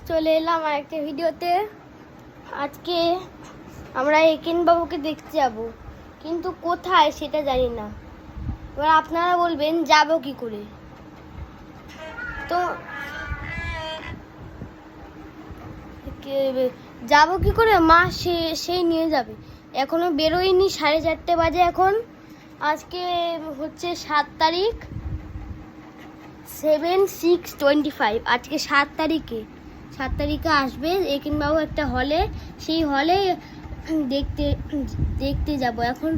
চলে এলাম আর একটা ভিডিওতে। আজকে আমরা একেন বাবুকে দেখতে যাব, কিন্তু কোথায় সেটা জানি না। এবার আপনারা বলবেন যাব কি করে। তো যাব কি করে, মা সেই নিয়ে যাবে। এখনো বেরোয়নি, 4:30 বাজে এখন। আজকে হচ্ছে 7 তারিখ, 7/6/25। আজকে 7 তারিখে আসবে একেনবাবু একটা হলে। সেই হলে দেখতে যাব। এখন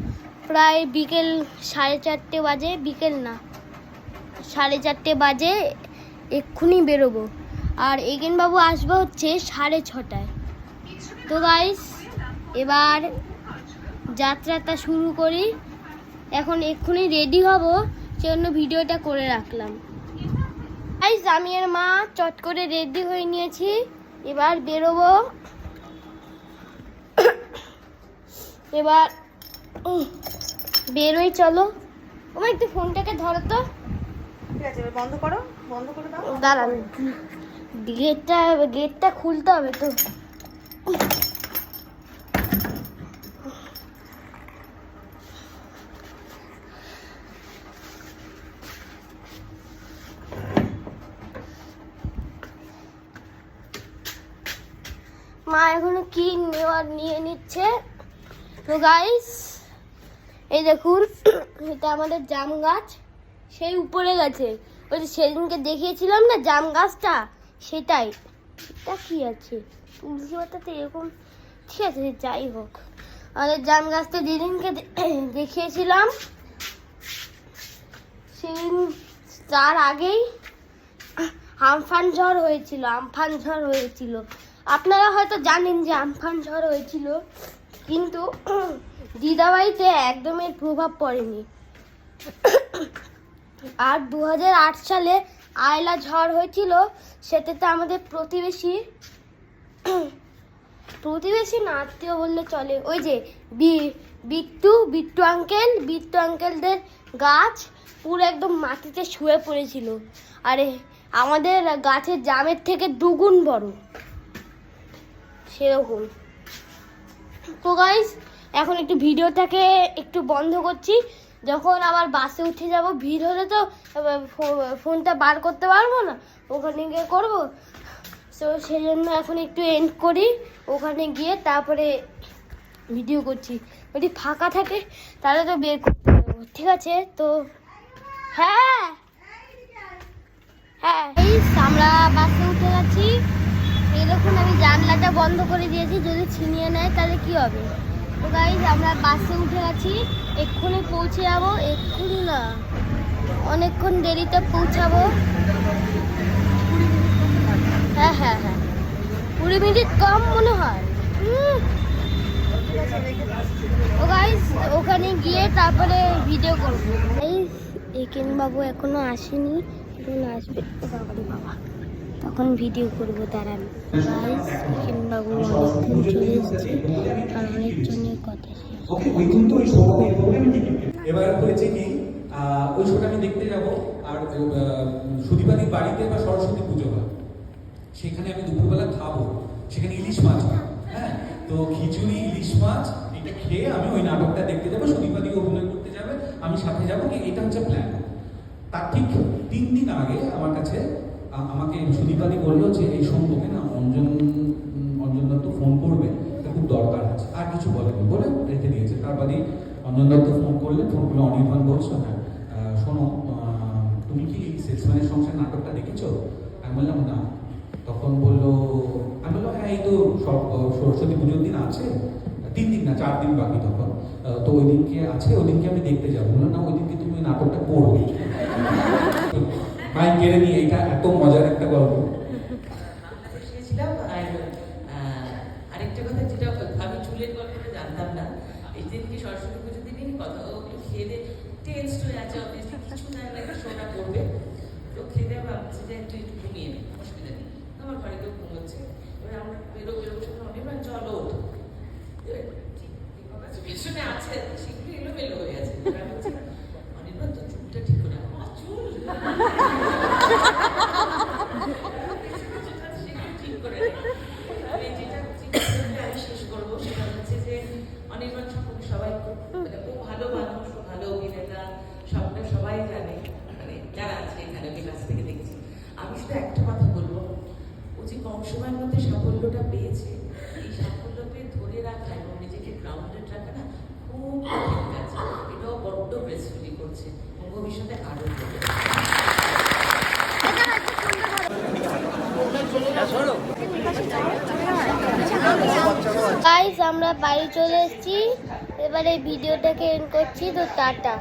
প্রায় বিকেল 4:30 বাজে, বিকেল না 4:30 বাজে। এক্ষুনি বেরোবো। আর একেনবাবু আসবে হচ্ছে 6:30টায়। তো গাইস, এবার যাত্রাটা শুরু করি। এখন এক্ষুনি রেডি হব, সেজন্য ভিডিওটা করে রাখলাম। গাইস, আমি আর মা চট করে রেডি হয়ে নিয়েছি, এবার বেরোবো। এবার বেরোই, চলো। আমার একটু ফোনটাকে ধরো তো। ঠিক আছে, বন্ধ করে দাও। দাঁড়ান, গেটটা খুলতে হবে তো। মা এখনো কি নিয়ে নিচ্ছে। তো গাইস, এই দেখুন, এটা আমাদের জাম গাছ, সেই উপরে গেছে। ওই যে সেদিনকে দেখিয়েছিলাম না জাম গাছটা, সেটাই। এটা কি আছে, তুলসী পাতাতে এরকম, ঠিক আছে যাই হোক। আমাদের জাম গাছটা যেদিনকে দেখিয়েছিলাম, সেদিন তার আগেই আমফান ঝড় হয়েছিল। আপনারা হয়তো জানেন যে আমফান ঝড় হয়েছিল, কিন্তু দিদাবাড়িতে একদম এর প্রভাব পড়েনি। আর 2008 সালে আয়লা ঝড় হয়েছিল, সেটাতে আমাদের প্রতিবেশী না, আত্মীয় বললে চলে, ওই যে বিট্টু আঙ্কেলদের গাছ পুরো একদম মাটিতে শুয়ে পড়েছিল। আরে আমাদের গাছের জামের থেকে 2 গুণ বড়, সেরকম। তো গাইস, এখন একটু ভিডিওটাকে একটু বন্ধ করছি। যখন আবার বাসে উঠে যাব, ভিড় হলে তো ফোনটা বার করতে পারবো না, ওখানে গিয়ে করবো। তো সেই জন্য এখন একটু এন্ড করি, ওখানে গিয়ে তারপরে ভিডিও করছি। যদি ফাঁকা থাকে তাহলে তো বের করতে পারবো, ঠিক আছে? তো হ্যাঁ, এই আমরা বাসে উঠে গেছি। এই দেখুন, আমি জানলাটা বন্ধ করে দিয়েছি, যদি ছিনিয়ে নেয় তাহলে কি হবে। তো গাইস, আমরা বাসে উঠে গেছি, এক্ষুনি পৌঁছে যাবো। এক্ষুনি না, অনেকক্ষণ দেরিতে পৌঁছাবো। হ্যাঁ 20 মিনিট কম মনে হয়। ও গাইস, ওখানে গিয়ে তারপরে ভিডিও করবো। একেনবাবু এখনো আসেনি, এখন আসবে। বাবা, তখন ভিডিও করবো, দাঁড়ান। গাইস, একেনবাবু অনেকক্ষণ চলে এসেছে, আর অনেকজনের কথা। এবার হয়েছে কি, ওই শোটা আমি দেখতে যাব। আর সুদীপাদির বাড়িতে বা সরস্বতী পুজো হয়, সেখানে আমি দুপুরবেলা খাবো। সেখানে ইলিশ মাছ হয়, হ্যাঁ। তো খিচুড়ি, ইলিশ মাছ, এটা খেয়ে আমি ওই নাটকটা দেখতে যাবো। সুদীপাদি অভিনয় করতে যাবে, আমি সাথে যাবো, এটা হচ্ছে প্ল্যান। তার ঠিক 3 দিন আগে আমার কাছে আমাকে সুদীপাদি বললো যে এই সম্পর্কে না অঞ্জন দত্ত ফোন করবে, এটা খুব দরকার আছে। আর কিছু বলেনি, বলে রেখে দিয়েছে। তার বাদে অঞ্জন দত্ত ফোন করলে, অনির্বাণ বলছো, হ্যাঁ শোনো, তুমি কি সেলসম্যানের সংসার নাটকটা দেখেছো? আমি বললাম না। তখন আমি বললো হ্যাঁ, এই তো সরস্বতী পুজোর দিন আছে, 3 দিন না 4 দিন বাকি তখন। তো ওই দিনকে আছে, ওই দিনকে আমি দেখতে যাবো। বললাম না, ওই দিনকে তুমি নাটকটা করো। মাইক কেড়ে নিয়ে, এটা এত মজার একটা গল্প। আরেকটা কথা, যেটা আমি চুলের গল্পটা জানতাম না, এই দিনকে সরস্বতী পুজোর দিনই কথা, ও একটু খেয়ে টেস্ট হয়ে আছে, অবভিয়াসলি কিছু না একটা শোটা করবে। তো খেয়ে ভাবছি যে একটু ঘুমিয়ে নেই, অসুবিধা নেই। আমার ঘরে কেউ ঘুমোচ্ছে, এবার আমরা বেরোবো সাথে অনির্বাণ চলো ওঠো। পেছনে আছে, সেগুলো এলোমেলো হয়ে আছে। অনির্বাণ তো চুলটা ঠিক করে, আমার চুল করে নেয়। মানে যেটা আমি শেষ করবো সেটা হচ্ছে যে অনির্বাণ সম্পর্কে সবাই মানে খুব ভালো মানুষ, খুব ভালো অভিনেতা, সবটা সবাই জানে, মানে যারা আছে এখানে আমি কাছ থেকে দেখছি। আমি শুধু একটা কথা বলবো, ও যে কম সময়ের মধ্যে সাফল্যটা পেয়েছে, এই সাফল্যকে ধরে রাখা এবং নিজেকে গ্রাউন্ডেড রাখা না খুব কঠিন কাজ। এটাও বড্ড গ্রেসফুলি করছে এবং ভবিষ্যতে আরও করবে। গাইস আমরা বাড়ি চলে এসেছি, এবারে ভিডিওটাকে এন্ড করছি, তো টাটা।